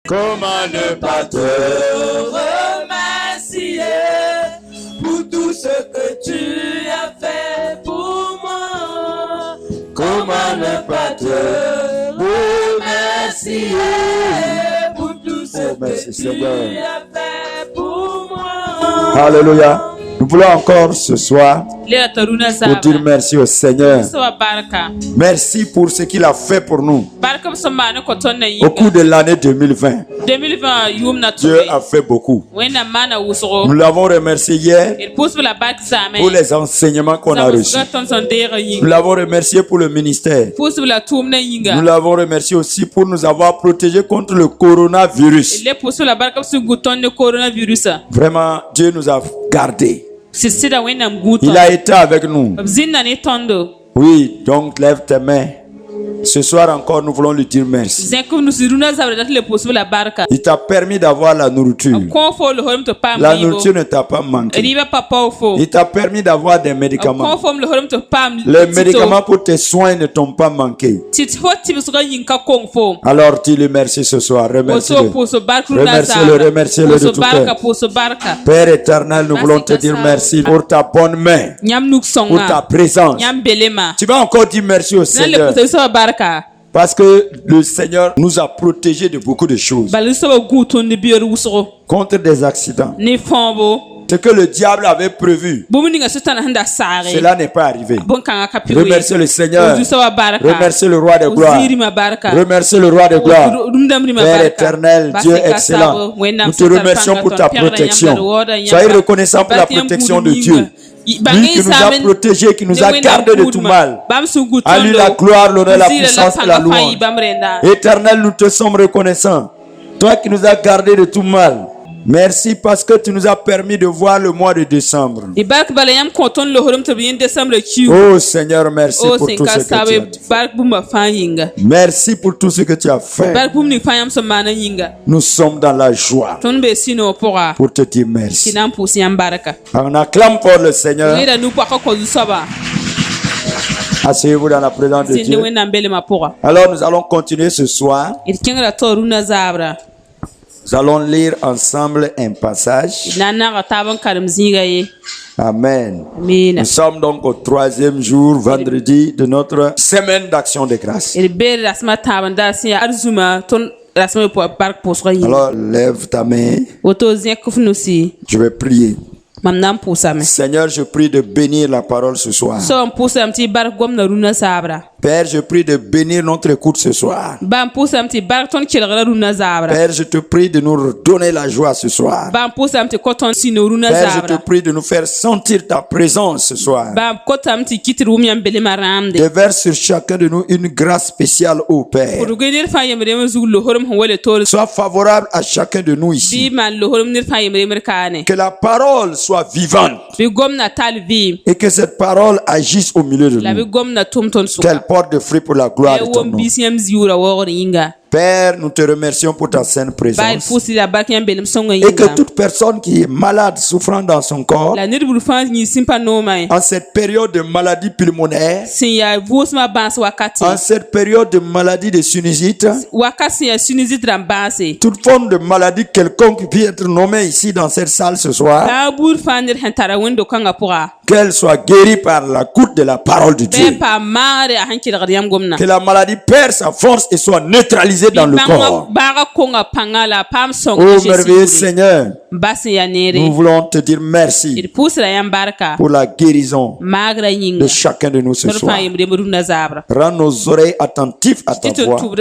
Comment ne pas te remercier pour tout ce que tu as fait pour moi? Comment ne pas te remercier pour tout ce que tu as fait pour moi? Alléluia. Nous voulons encore ce soir pour dire merci au Seigneur. Merci pour ce qu'il a fait pour nous. Au cours de l'année 2020, Dieu a fait beaucoup. Nous l'avons remercié hier pour les enseignements qu'on a reçus. Nous l'avons remercié pour le ministère. Nous l'avons remercié aussi pour nous avoir protégés contre le coronavirus. Vraiment, Dieu nous a gardés. Il a été avec nous. Oui, donc lève tes mains. Ce soir encore, nous voulons lui dire merci. Il t'a permis d'avoir la nourriture. La nourriture ne t'a pas manqué. Il t'a permis d'avoir des médicaments. Les médicaments pour tes soins ne t'ont pas manqué. Alors dis-le merci ce soir. Remercie-le. Remercie-le, remercie-le de tout cœur. Père éternel, nous voulons te dire merci pour ta bonne main, pour ta présence. Tu vas encore dire merci au Seigneur. Parce que le Seigneur nous a protégés de beaucoup de choses. Contre des accidents. Ce que le diable avait prévu, cela n'est pas arrivé. Remerciez le Seigneur. Remerciez le roi de gloire. Remerciez le roi de gloire. Père éternel, Dieu excellent, nous te remercions pour ta protection. Soyez reconnaissants pour la protection de Dieu. Lui qui nous a protégés, qui nous a gardés de tout mal. À lui la gloire, l'honneur, la puissance et la louange. Éternel, nous te sommes reconnaissants. Toi qui nous as gardés de tout mal. Merci parce que tu nous as permis de voir le mois de décembre. Oh Seigneur, merci pour tout ce que tu as fait. Merci pour tout ce que tu as fait. Nous sommes dans la joie pour te dire merci. On acclame pour le Seigneur. Asseyez-vous dans la présence de Dieu. Alors nous allons continuer ce soir. Nous allons lire ensemble un passage. Amen. Nous sommes donc au 3e jour, vendredi, de notre semaine d'action de grâce. Alors, lève ta main. Je vais prier. Seigneur, je prie de bénir la parole ce soir. Père, je prie de bénir notre écoute ce soir. Père, je te prie de nous donner la joie ce soir. Père, je te prie de nous faire sentir ta présence ce soir. Déverse sur chacun de nous une grâce spéciale, ô Père. Sois favorable à chacun de nous ici. Que la parole soit vivante. Et que cette parole agisse au milieu de nous. Qu'elle porte de fruits pour la gloire de ton nom. Père, nous te remercions pour ta sainte présence. Et que toute personne qui est malade, souffrant dans son corps, en cette période de maladie pulmonaire, en cette période de maladie de sinusite, toute forme de maladie quelconque qui peut être nommée ici dans cette salle ce soir, qu'elle soit guérie par la goutte de la parole de Dieu. Que la maladie perde sa force et soit neutralisée dans le corps. Oh merveilleux Seigneur, nous voulons te dire merci pour la guérison de chacun de nous ce soir. Rends nos oreilles attentives à ta voix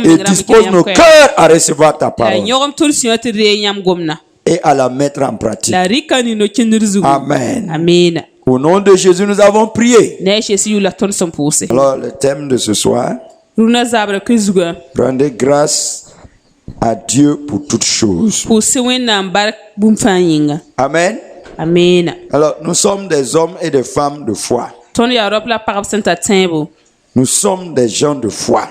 et dispose nos cœurs à recevoir ta parole et à la mettre en pratique. Amen. Amen. Au nom de Jésus, nous avons prié. Alors, le thème de ce soir, rendez grâce à Dieu pour toutes choses. Amen. Amen. Alors, nous sommes des hommes et des femmes de foi. Nous sommes des gens de foi.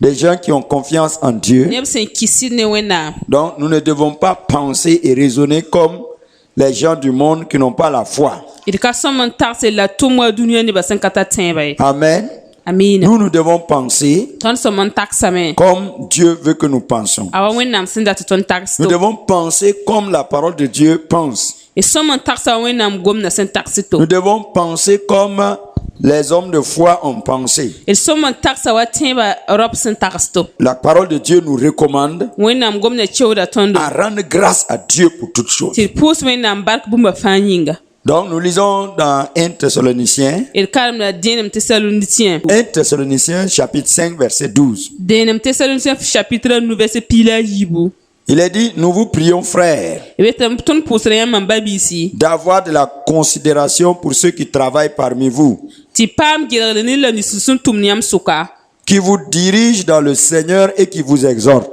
Des gens qui ont confiance en Dieu. Donc, nous ne devons pas penser et raisonner comme les gens du monde qui n'ont pas la foi. Amen. Amina. Nous devons penser comme Dieu veut que nous pensions. Nous devons penser comme la parole de Dieu pense. Nous devons penser comme les hommes de foi ont pensé. La parole de Dieu nous recommande à rendre grâce à Dieu pour toutes choses. Donc nous lisons dans 1 Thessaloniciens. 1 Thessaloniciens chapitre 5 verset 12. Il est dit, nous vous prions frères d'avoir de la considération pour ceux qui travaillent parmi vous, qui vous dirigent dans le Seigneur et qui vous exhortent.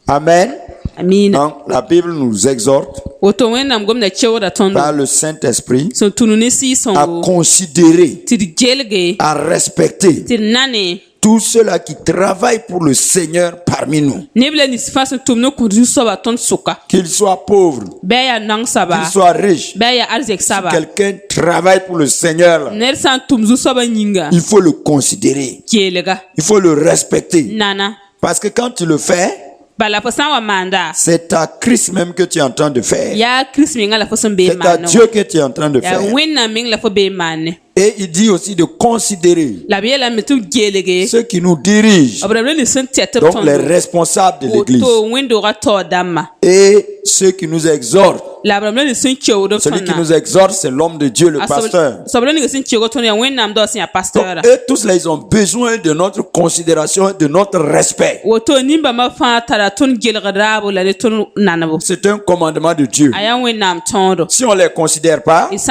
Amen. Donc, la Bible nous exhorte par le Saint-Esprit à considérer, à respecter tous ceux-là qui travaillent pour le Seigneur parmi nous. Qu'ils soient pauvres, qu'ils soient riches. Si quelqu'un travaille pour le Seigneur, il faut le considérer. Il faut le respecter. Parce que quand tu le fais, c'est à Christ même que tu es en train de faire. C'est à Dieu que tu es en train de faire. Et il dit aussi de considérer ceux qui nous dirigent, donc les responsables de l'Église, et ceux qui nous exhortent. Celui qui nous exhorte, c'est l'homme de Dieu, le pasteur. Donc, eux tous là, ils ont besoin de notre considération, de notre respect. C'est un commandement de Dieu. Si on les considère pas, si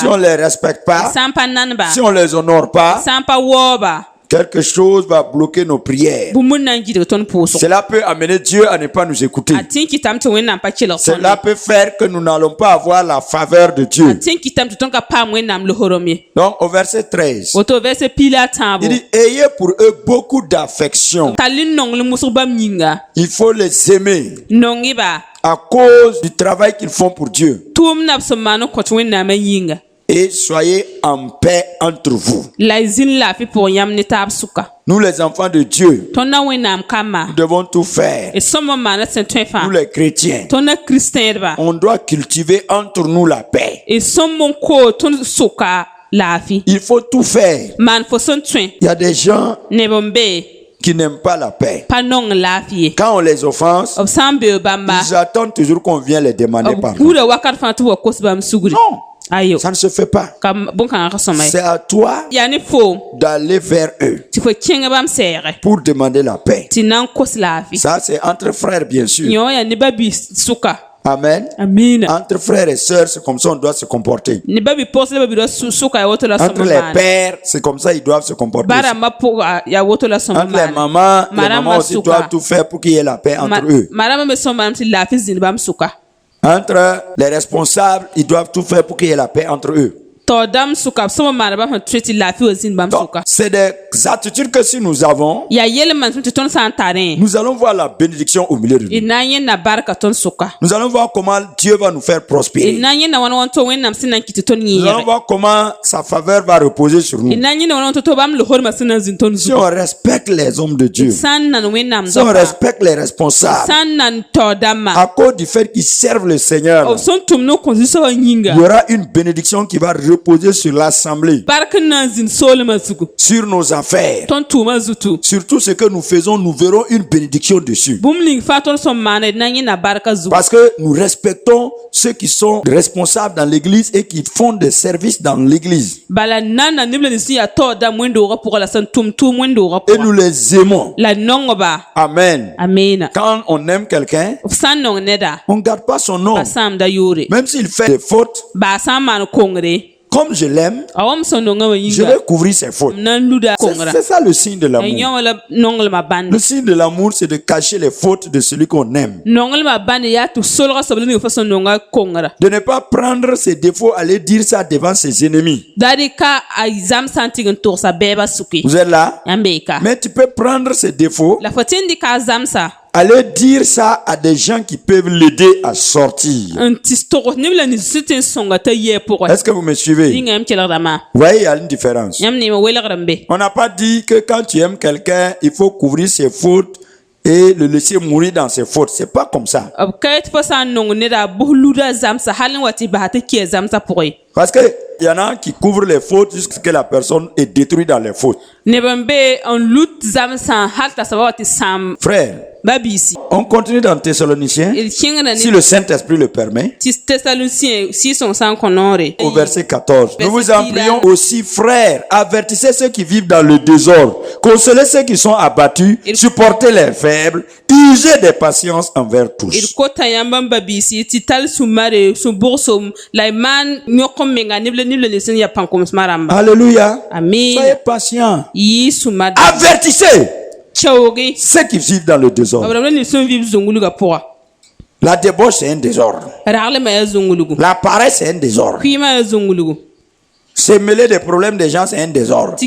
on les respecte pas, si on les honore pas, quelque chose va bloquer nos prières. Cela peut amener Dieu à ne pas nous écouter. Cela peut faire que nous n'allons pas avoir la faveur de Dieu. Donc au verset 13, il dit, ayez pour eux beaucoup d'affection. Il faut les aimer à cause du travail qu'ils font pour Dieu. Et soyez en paix entre vous. Nous les enfants de Dieu, nous devons tout faire. Nous les chrétiens, on doit cultiver entre nous la paix. Il faut tout faire. Il y a des gens qui n'aiment pas la paix. Quand on les offense, ils attendent toujours qu'on vienne les demander pardon. Non. Ça ne se fait pas. C'est à toi d'aller vers eux pour demander la paix. Ça, c'est entre frères, bien sûr. Amen. Entre frères et sœurs, c'est comme ça on doit se comporter. Entre les pères, c'est comme ça ils doivent se comporter. Entre les mamans aussi doivent tout faire pour qu'il y ait la paix entre eux. Entre les responsables, ils doivent tout faire pour qu'il y ait la paix entre eux. Donc, c'est des attitudes que si nous avons, nous allons voir la bénédiction au milieu de nous. Nous allons voir comment Dieu va nous faire prospérer. Nous allons voir comment sa faveur va reposer sur nous. Si on respecte les hommes de Dieu, si on respecte les responsables, à cause du fait qu'ils servent le Seigneur, il y aura une bénédiction qui va reposer sur l'assemblée, sur nos affaires, sur tout ce que nous faisons, nous verrons une bénédiction dessus. Parce que nous respectons ceux qui sont responsables dans l'église et qui font des services dans l'église. Et nous les aimons. Amen. Quand on aime quelqu'un, on ne garde pas son nom. Même s'il fait des fautes, comme je l'aime, je vais couvrir ses fautes. C'est ça le signe de l'amour. Le signe de l'amour, c'est de cacher les fautes de celui qu'on aime. De ne pas prendre ses défauts, aller dire ça devant ses ennemis. Vous êtes là? Mais tu peux prendre ses défauts, allez dire ça à des gens qui peuvent l'aider à sortir. Est-ce que vous me suivez? Vous voyez, il y a une différence. On n'a pas dit que quand tu aimes quelqu'un, il faut couvrir ses fautes et le laisser mourir dans ses fautes. C'est pas comme ça. Parce que il y en a qui couvrent les fautes jusqu'à ce que la personne est détruite dans les fautes. Frère, on continue dans Thessaloniciens, si le Saint-Esprit le permet. Au verset 14. Nous vous en prions aussi, frères, avertissez ceux qui vivent dans le désordre, consolez ceux qui sont abattus, supportez les faibles, usez des patiences envers tous. Alléluia. Amen. Soyez patients. Avertissez ceux qui vivent dans le désordre. La débauche, c'est un désordre. La paresse, c'est un désordre. Se mêler des problèmes des gens, c'est un désordre.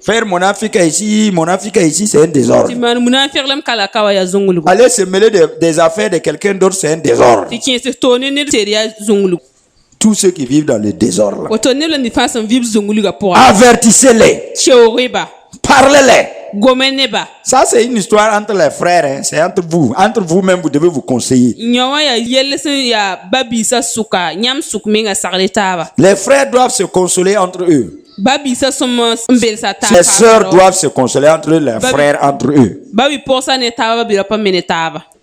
Faire mon Afrique ici, c'est un désordre. Aller se mêler des affaires de quelqu'un d'autre, c'est un désordre. Tous ceux qui vivent dans le désordre, avertissez-les. Parlez-les. Ça, c'est une histoire entre les frères, hein. C'est entre vous. Entre vous-même, vous devez vous conseiller. Les frères doivent se consoler entre eux. Les sœurs doivent se consoler entre eux, les frères entre eux.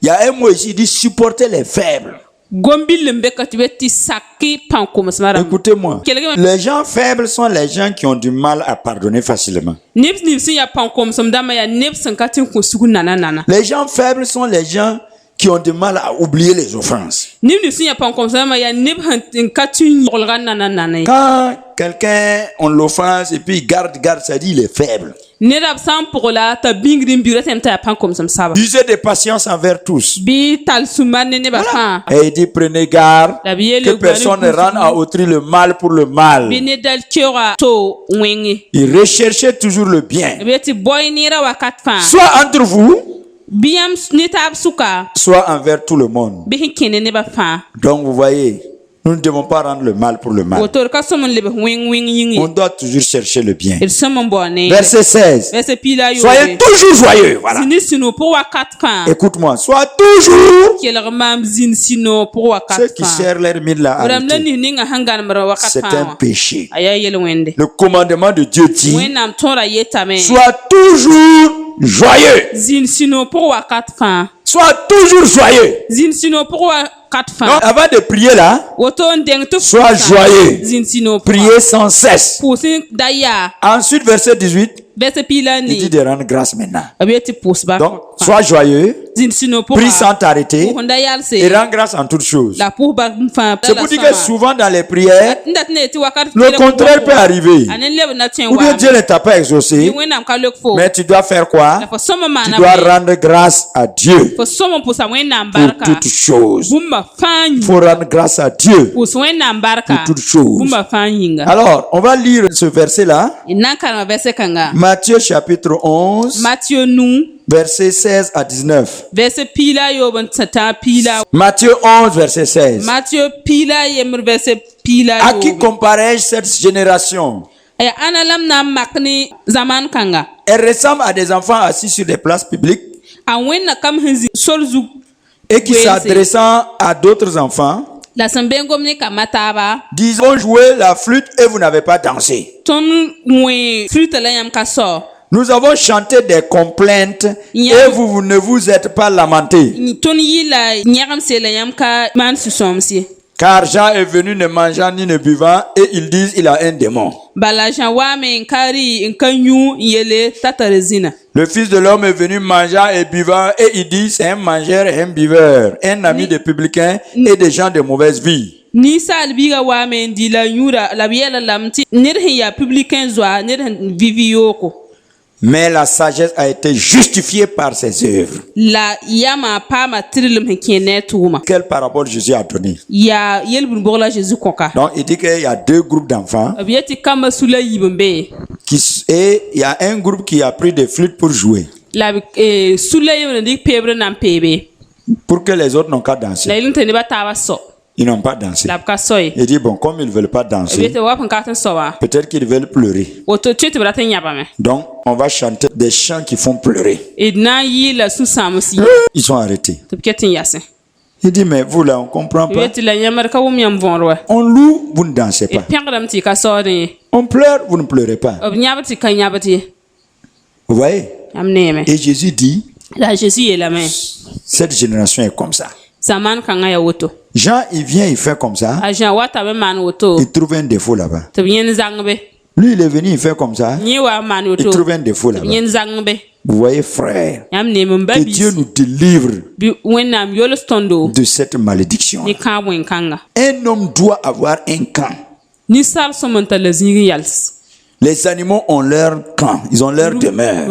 Il y a un mot ici, il dit supporter les faibles. Écoutez-moi, les gens faibles sont les gens qui ont du mal à pardonner facilement. Les gens faibles sont les gens qui ont du mal à oublier les offenses. Quand quelqu'un, on l'offense et puis il garde, ça dit il est faible. Usez de patience envers tous. Voilà. Et il dit prenez garde que personne ne rende à autrui le mal pour le mal. Il recherchez toujours le bien. Soit entre vous, soit envers tout le monde. Donc vous voyez, nous ne devons pas rendre le mal pour le mal. On doit toujours chercher le bien. Verset 16. Soyez toujours joyeux. Voilà. Écoute-moi. Sois toujours. Ceux qui serrent leur mille là, c'est un péché. Le commandement de Dieu dit, sois toujours joyeux. Sois toujours joyeux. Donc, avant de prier là, sois joyeux. Priez sans cesse. Ensuite, verset 18, il dit de rendre grâce maintenant. Donc, sois joyeux. Prie sans t'arrêter. Et rends grâce en toutes choses. C'est pour dire que souvent dans les prières, le contraire peut arriver. Ou bien Dieu ne t'a pas exaucé. Mais tu dois faire quoi? Tu dois rendre grâce à Dieu pour toutes choses. Il faut rendre grâce à Dieu pour toutes choses. Alors, on va lire ce verset-là. Matthieu chapitre 11. Versets 16 à 19. Matthieu 11, verset 16. À qui comparais-je cette génération? Elle ressemble à des enfants assis sur des places publiques et qui s'adressant à d'autres enfants disent jouez la flûte et vous n'avez pas dansé. Nous avons chanté des complaintes et vous ne vous êtes pas lamentés. Car Jean est venu ne mangeant ni ne buvant et ils disent il a un démon. Le Fils de l'homme est venu mangeant et buvant et il dit c'est un mangeur et un buveur, un ami des publicains et des gens de mauvaise vie. Mais la sagesse a été justifiée par ses œuvres. Quelle parabole Jésus a donné? Donc il dit qu'il y a deux groupes d'enfants. Et il y a un groupe qui a pris des flûtes pour jouer. La souley on dit pebre nan pebe. Pour que les autres n'ont qu'à danser. La ilinte ne ba tawa so. Ils n'ont pas dansé. La ka soy. Il dit bon, comme ils ne veulent pas danser, peut-être qu'ils veulent pleurer. Donc, on va chanter des chants qui font pleurer. Ils sont arrêtés. Il dit, mais vous là, on ne comprend pas. On loue, vous ne dansez pas. On pleure, vous ne pleurez pas. Vous voyez? Et Jésus dit, cette génération est comme ça. Jean, il vient, il fait comme ça. Il trouve un défaut là-bas. Lui, il est venu, il fait comme ça. Il trouve un défaut là-bas. Vous voyez, frère, que Dieu nous délivre de cette malédiction. Un homme doit avoir un camp. Les animaux ont leur camp, ils ont leur demeure.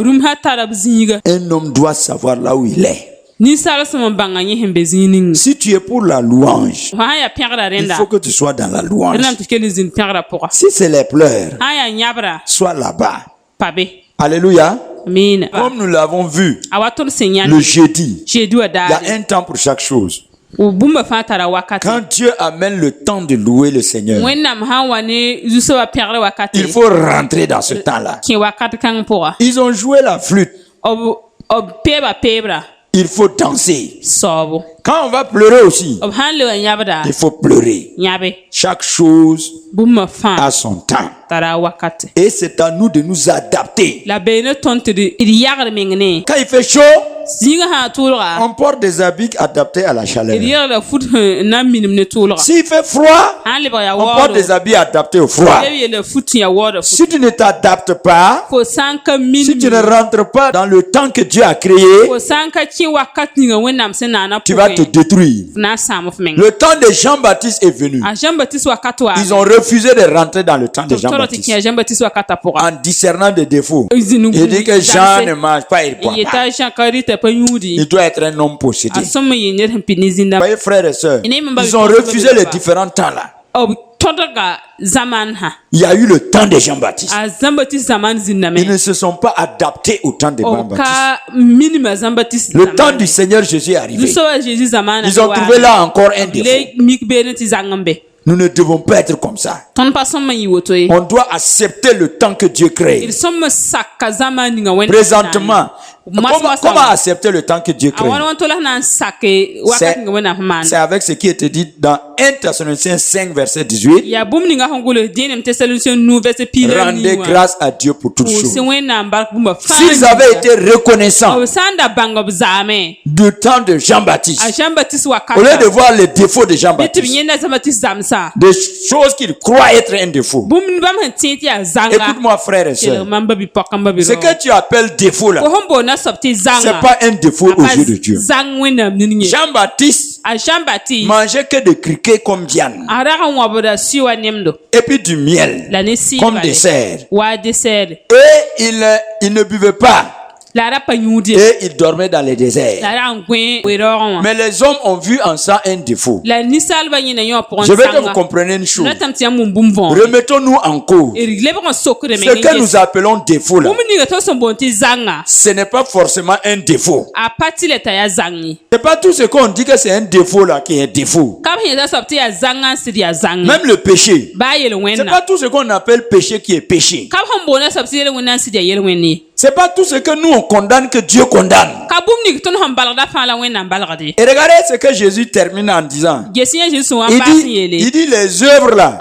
Un homme doit savoir là où il est. Si tu es pour la louange, il faut que tu sois dans la louange. Si c'est les pleurs, sois là-bas. Alléluia. Comme nous l'avons vu le jeudi, il y a un temps pour chaque chose. Quand Dieu amène le temps de louer le Seigneur, il faut rentrer dans ce temps-là. Ils ont joué la flûte. Il faut danser. Quand on va pleurer aussi, il faut pleurer. Chaque chose a son temps. Et c'est à nous de nous adapter. Quand il fait chaud, on porte des habits adaptés à la chaleur. S'il fait froid, on porte des habits adaptés au froid. Si tu ne t'adaptes pas, si tu ne rentres pas dans le temps que Dieu a créé, tu vas te détruire. Le temps de Jean-Baptiste est venu. Ils ont refusé de rentrer dans le temps de Jean-Baptiste en discernant des défauts. Il dit que Jean ne mange pas, il boit pas. Il doit être un homme possédé. Voyez, frères et sœurs, ils ont refusé les différents temps là. Il y a eu le temps de Jean-Baptiste. Ils ne se sont pas adaptés au temps de Jean-Baptiste. Le temps du Seigneur Jésus est arrivé. Ils ont trouvé là encore un défaut. Nous ne devons pas être comme ça. On doit accepter le temps que Dieu crée. Présentement, comment accepter le temps que Dieu crée? C'est avec ce qui était dit dans 1 Thessaloniciens 5 verset 18. Rendez grâce à Dieu pour toutes choses. S'ils avaient été reconnaissants du temps de Jean-Baptiste, au lieu de voir les défauts de Jean-Baptiste, des choses qu'ils croient être un défaut. Écoute-moi, frère et soeur. Ce que tu appelles défaut là, c'est pas un défaut aux yeux de Dieu. Jean-Baptiste mangeait que des criquets comme viande. Et puis du miel comme dessert. Et il ne buvait pas. Et il dormait dans les déserts. Mais les hommes ont vu en ça un défaut. Je veux que vous compreniez une chose. Remettons-nous en cause. Ce que nous appelons défaut là, ce n'est pas forcément un défaut. C'est pas tout ce qu'on dit que c'est un défaut là qui est défaut. Même le péché. C'est pas tout ce qu'on appelle péché qui est péché. C'est pas tout ce que nous on condamne que Dieu condamne. Et regardez ce que Jésus termine en disant. Il dit les œuvres là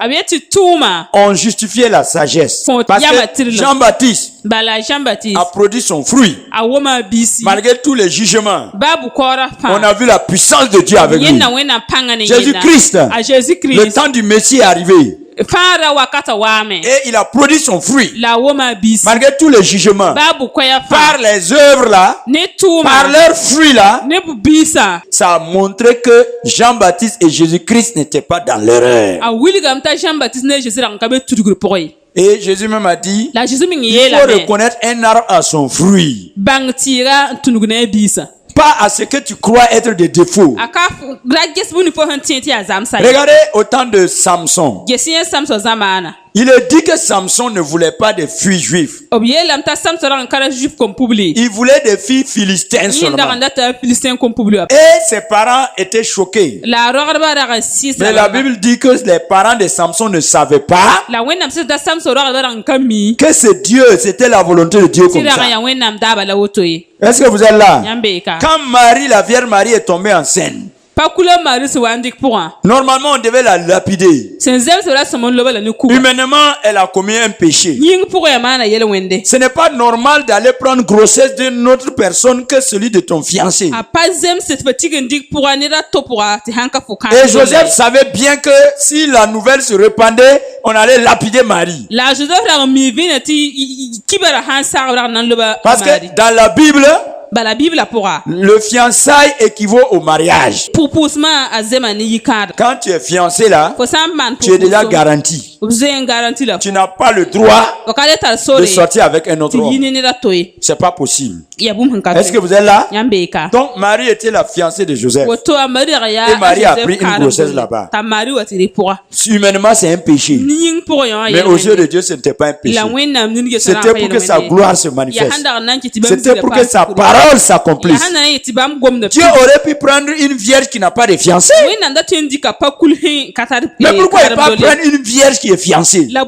ont justifié la sagesse. Parce que Jean-Baptiste a produit son fruit. Malgré tous les jugements, on a vu la puissance de Dieu avec lui. Jésus-Christ, le temps du Messie est arrivé. Et il a produit son fruit. Malgré tous les jugements. Par les œuvres là, par leurs fruits là, ça a montré que Jean-Baptiste et Jésus-Christ n'étaient pas dans l'erreur. Et Jésus même a dit, il faut reconnaître un arbre à son fruit. Pas à ce que tu crois être des défauts. Regardez au temps de Samson. Il est dit que Samson ne voulait pas de filles juives. Il voulait des filles philistines seulement. Et ses parents étaient choqués. Mais la Bible dit que les parents de Samson ne savaient pas que c'est Dieu, c'était la volonté de Dieu comme ça. Est-ce que vous êtes là? Quand Marie, la Vierge Marie est tombée enceinte, normalement, on devait la lapider. Humainement, elle a commis un péché. Ce n'est pas normal d'aller prendre grossesse d'une autre personne que celui de ton fiancé. Et Joseph savait bien que si la nouvelle se répandait, on allait lapider Marie. Parce que dans la Bible, le fiançailles équivaut au mariage. Quand tu es fiancé là, tu es déjà garanti. Tu n'as pas le droit de sortir avec un autre homme. C'est pas possible. Est-ce que vous êtes là? Donc Marie était la fiancée de Joseph. Et Marie a pris une grossesse là-bas. Humainement, c'est un péché. Mais aux yeux de Dieu, ce n'était pas un péché. C'était pour que sa gloire se manifeste. C'était pour que sa parole s'accomplisse. Dieu aurait pu prendre une vierge qui n'a pas de fiancé. Mais pourquoi il ne pas prendre une vierge qui est fiancée? Donc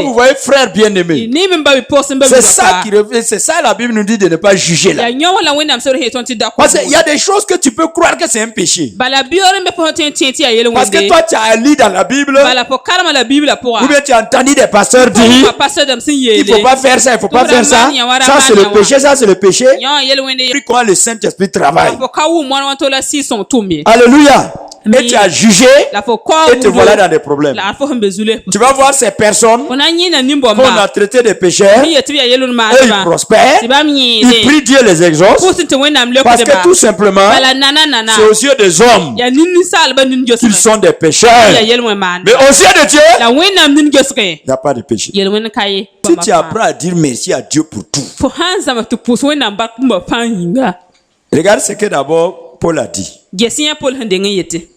vous voyez, frère bien-aimé, c'est ça la Bible nous dit de ne pas juger là. Parce qu'il y a des choses que tu peux croire que c'est un péché. Parce que toi tu as lu dans la Bible, ou bien tu as entendu des pasteurs dire il ne faut pas faire ça, il ne faut pas faire ça. Ça c'est le péché, ça c'est le péché. Puis comment le Saint-Esprit travaille. Alléluia. Et tu as jugé et te voilà dans des problèmes. Tu vas voir ces personnes qu'on a traité de pécheurs et ils prospèrent. Ils prient Dieu les exauce parce que tout simplement c'est aux yeux des hommes qu'ils sont des pécheurs. Mais aux yeux de Dieu il n'y a pas de péché. Si tu apprends à dire merci à Dieu pour tout. Regarde ce que d'abord Paul a dit.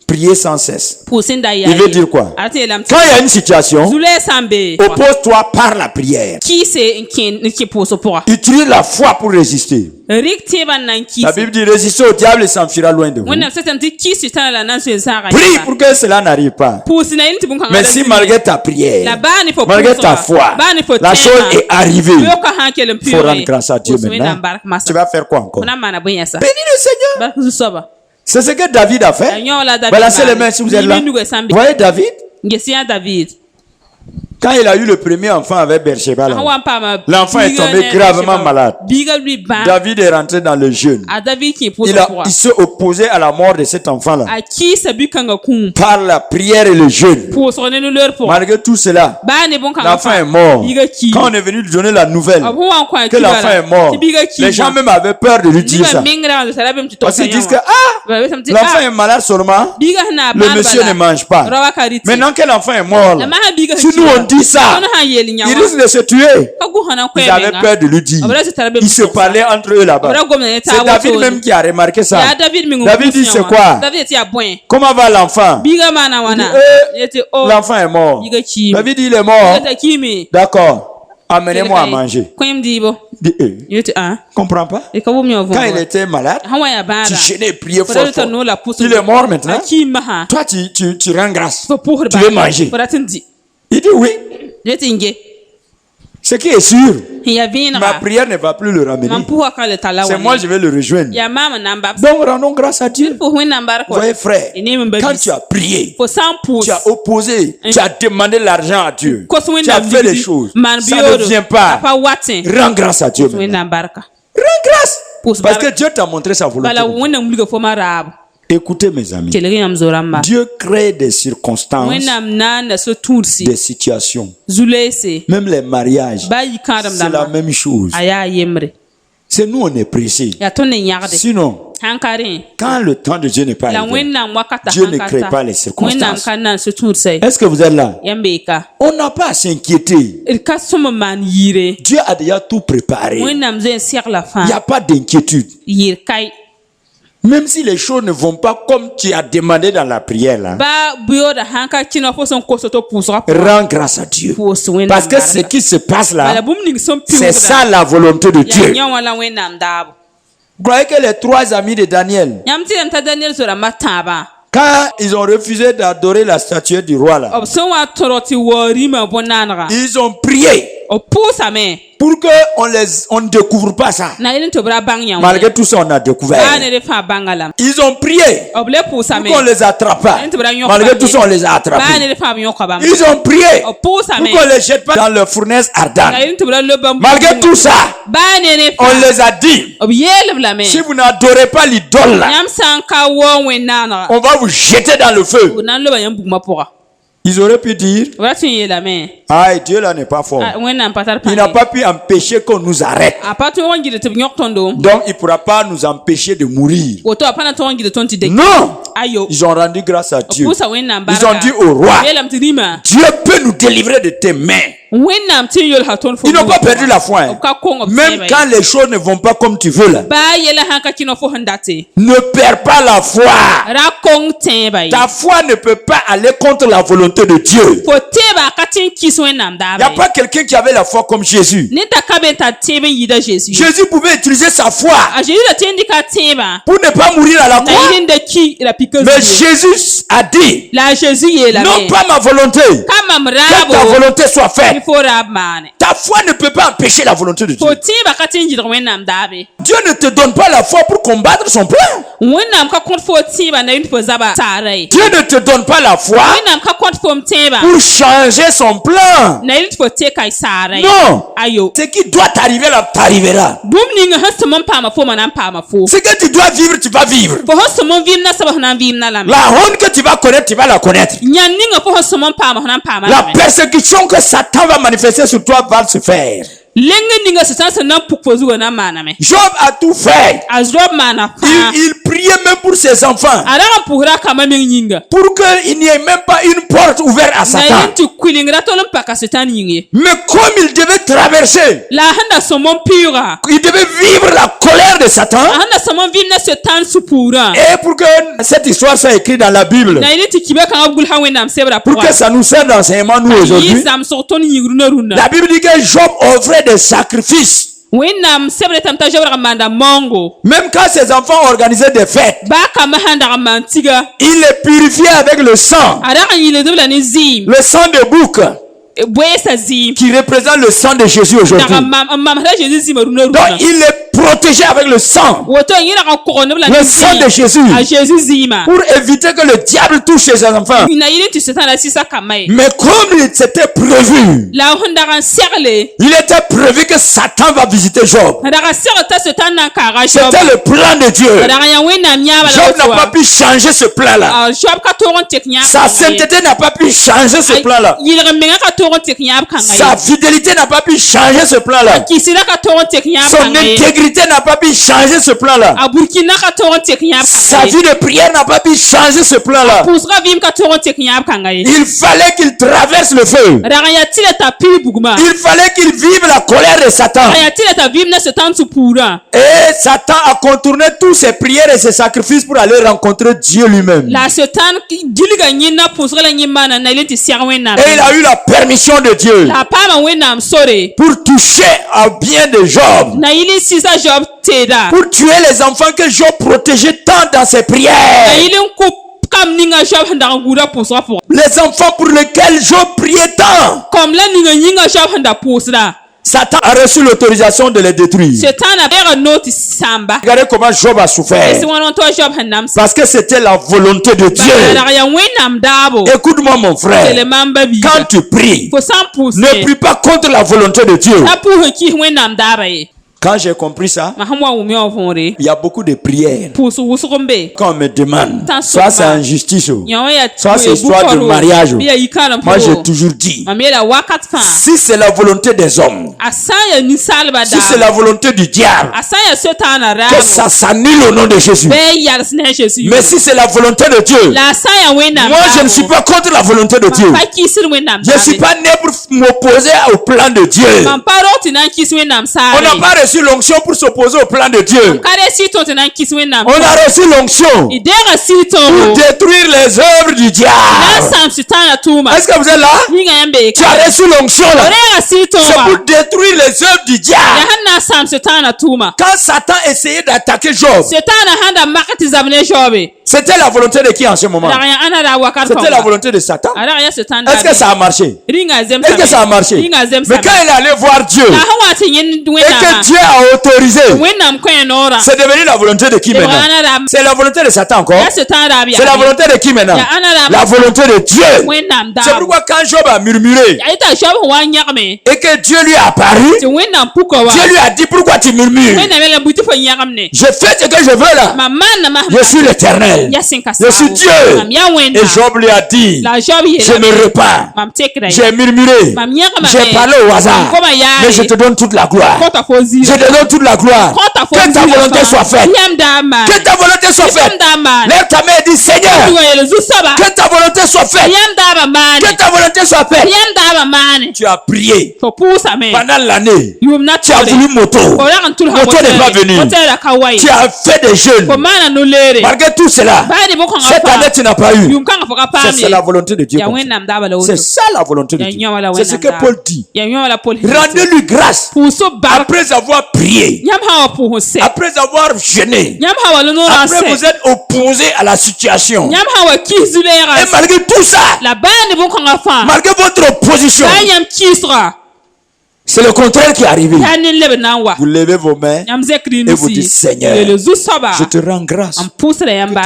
Prier sans cesse. Il veut dire quoi? Quand il y a une situation, oppose-toi par la prière. Utilise la foi pour résister. La Bible dit résister au diable et s'enfuira loin de vous. Prie pour que cela n'arrive pas. Mais si malgré ta prière, malgré ta foi, la chose est arrivée, il faut rendre grâce à Dieu maintenant. Tu vas faire quoi encore? Bénis le Seigneur. C'est ce que David a fait. Voilà, c'est les mains si vous êtes là. Vous voyez David? Quand il a eu le premier enfant avec Bersheba, l'enfant est tombé gravement malade. David est rentré dans le jeûne. Il s'est opposé à la mort de cet enfant-là par la prière et le jeûne. Malgré tout cela, l'enfant est mort. Quand on est venu lui donner la nouvelle que l'enfant est mort, les gens même avaient peur de lui dire ça. Parce qu'ils disent que l'enfant est malade seulement, le monsieur ne mange pas. Maintenant que l'enfant est mort, si nous on dit ça, il risque de se tuer. Ils avaient peur de lui dire. Ils se parlaient entre eux là-bas. C'est David même qui a remarqué ça. David dit c'est quoi? Comment va l'enfant? L'enfant est mort. David dit il est mort. D'accord. Amenez-moi à manger. Comprends pas? Quand il était malade, tu chaînais et priais fort. Il est mort maintenant. Toi tu rends grâce. Tu veux manger. Il dit oui. Ce qui est sûr, ma prière ne va plus le ramener. C'est moi je vais le rejoindre. Donc rendons grâce à Dieu. Vous voyez frère, quand tu as prié, tu as opposé, tu as demandé l'argent à Dieu, tu as fait les choses, ça ne vient pas. Rends grâce à Dieu maintenant. Rends grâce. Parce que Dieu t'a montré sa volonté. Écoutez mes amis, Dieu crée des circonstances, des situations. Même les mariages, c'est la même chose. C'est nous on est pressés. Sinon, quand le temps de Dieu n'est pas arrivé, Dieu ne crée pas les circonstances. Est-ce que vous êtes là? On n'a pas à s'inquiéter. Dieu a déjà tout préparé. Il n'y a pas d'inquiétude. Même si les choses ne vont pas comme tu as demandé dans la prière là, rends grâce à Dieu. Parce que ce qui se passe là, c'est ça la volonté de Dieu. Vous croyez que les 3 amis de Daniel, quand ils ont refusé d'adorer la statue du roi là, ils ont prié pour qu'on ne découvre pas ça. Malgré tout ça, on a découvert. Ils ont prié pour qu'on les attrape pas. Malgré tout ça, on les a attrapés. Ils ont prié pour qu'on les jette pas dans le fournaise ardente. Malgré tout ça, on les a dit, si vous n'adorez pas l'idole là, on va vous jeter dans le feu. Ils auraient pu dire, ah, Dieu là n'est pas fort. Il n'a pas pu empêcher qu'on nous arrête. Donc il ne pourra pas nous empêcher de mourir. Non. Ils ont rendu grâce à Dieu. Ils ont dit au roi, Dieu peut nous délivrer de tes mains. Ils n'ont pas perdu la foi. Même quand les choses ne vont pas comme tu veux là. Ne perds pas la foi. Ta foi ne peut pas aller contre la volonté de Dieu. Il n'y a pas quelqu'un qui avait la foi comme Jésus. Jésus pouvait utiliser sa foi pour ne pas mourir à la croix. Mais Jésus a dit, non pas ma volonté, que ta volonté soit faite. Ta foi ne peut pas empêcher la volonté de Dieu. Dieu ne te donne pas la foi pour combattre son plan. Dieu ne te donne pas la foi pour changer son plan. Non. Ce qui doit t'arriver là, t'arrivera. Ce que tu dois vivre, tu vas vivre. La honte que tu vas connaître, tu vas la connaître. La persécution que Satan va manifester sur toi va se faire. Job a tout fait. Il priait même pour ses enfants. Pour qu'il n'y ait même pas une porte ouverte à Satan. Mais comme il devait traverser, il devait vivre la colère de Satan. Et pour que cette histoire soit écrite dans la Bible, pour que ça nous serve d'enseignement nous aujourd'hui, la Bible dit que Job offrait des sacrifices. Même quand ses enfants organisaient des fêtes, il les purifiait avec le sang. Le sang de bouc qui représente le sang de Jésus aujourd'hui. Donc il les protégeait avec le sang. Le sang de Jésus. Pour éviter que le diable touche ses enfants. Mais comme il s'était prévu, il était prévu que Satan va visiter Job. C'était le plan de Dieu. Job n'a pas pu changer ce plan-là. Sa sainteté n'a pas pu changer ce plan-là. Sa fidélité n'a pas pu changer ce plan-là. Son intégrité n'a pas pu changer ce plan-là. Sa vie de prière n'a pas pu changer ce plan-là. Il fallait qu'il traverse le feu. Il fallait qu'il vive la colère de Satan. Et Satan a contourné tous ses prières et ses sacrifices pour aller rencontrer Dieu lui-même. Et il a eu la permission de Dieu pour toucher à bien de Job, pour tuer les enfants que Job protégeait tant dans ses prières, les enfants pour lesquels Job priait tant. Satan a reçu l'autorisation de les détruire. Regardez comment Job a souffert. Parce que c'était la volonté de Dieu. Écoute-moi mon frère. Quand tu pries, ne prie pas contre la volonté de Dieu. Quand j'ai compris ça, il y a beaucoup de prières quand on me demande. Soit c'est en justice, soit c'est histoire de mariage. Moi j'ai toujours dit, si c'est la volonté des hommes, si c'est la volonté du diable, que ça s'annule au nom de Jésus. Mais si c'est la volonté de Dieu, moi je ne suis pas contre la volonté de Dieu. Je ne suis pas né pour m'opposer au plan de Dieu. On n'a pas reçu reçu l'onction pour s'opposer au plan de Dieu. On a reçu l'onction pour détruire les œuvres du diable. Est-ce que vous êtes là? Tu as reçu l'onction là. C'est pour détruire les œuvres du diable. Quand Satan essayait d'attaquer Job, c'était la volonté de qui en ce moment? C'était la volonté de Satan. Est-ce que ça a marché? Est-ce que ça a marché? Mais quand il est allé voir Dieu et que Dieu a autorisé, c'est devenu la volonté de qui maintenant? C'est la volonté de Satan encore? C'est la volonté de qui maintenant? La volonté de Dieu. C'est pourquoi quand Job a murmuré et que Dieu lui a apparu, Dieu lui a dit: pourquoi tu murmures? Je fais ce que je veux là. Je suis l'Éternel. Je suis Dieu. Et Job lui a dit: je me repens. J'ai murmuré. J'ai parlé au hasard. Mais je te donne toute la gloire. Je te donne toute la gloire. Que ta volonté soit faite. Que ta volonté soit faite. Lève ta main et dis: Seigneur, que ta volonté soit faite. Que ta volonté soit faite. Tu as prié pendant l'année. Tu as voulu moto. Moto n'est pas venu. Tu as fait des jeûnes. Malgré tout cela, cette année tu n'as pas eu. C'est la volonté de Dieu. C'est ça la volonté de Dieu. C'est ce que Paul dit. Rendez-lui grâce après avoir prié, après avoir jeûné, après vous êtes opposé à la situation. Et malgré tout ça, malgré votre opposition, c'est le contraire qui est arrivé. Vous levez vos mains et vous dites: Seigneur, je te rends grâce. Que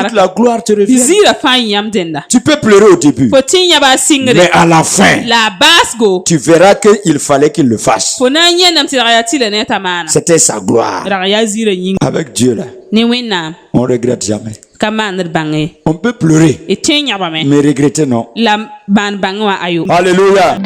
toute la gloire te revienne. Tu peux pleurer au début, mais à la fin, tu verras qu'il fallait qu'il le fasse. C'était sa gloire. Avec Dieu là, on ne regrette jamais. On peut pleurer, mais regretter non. Alléluia.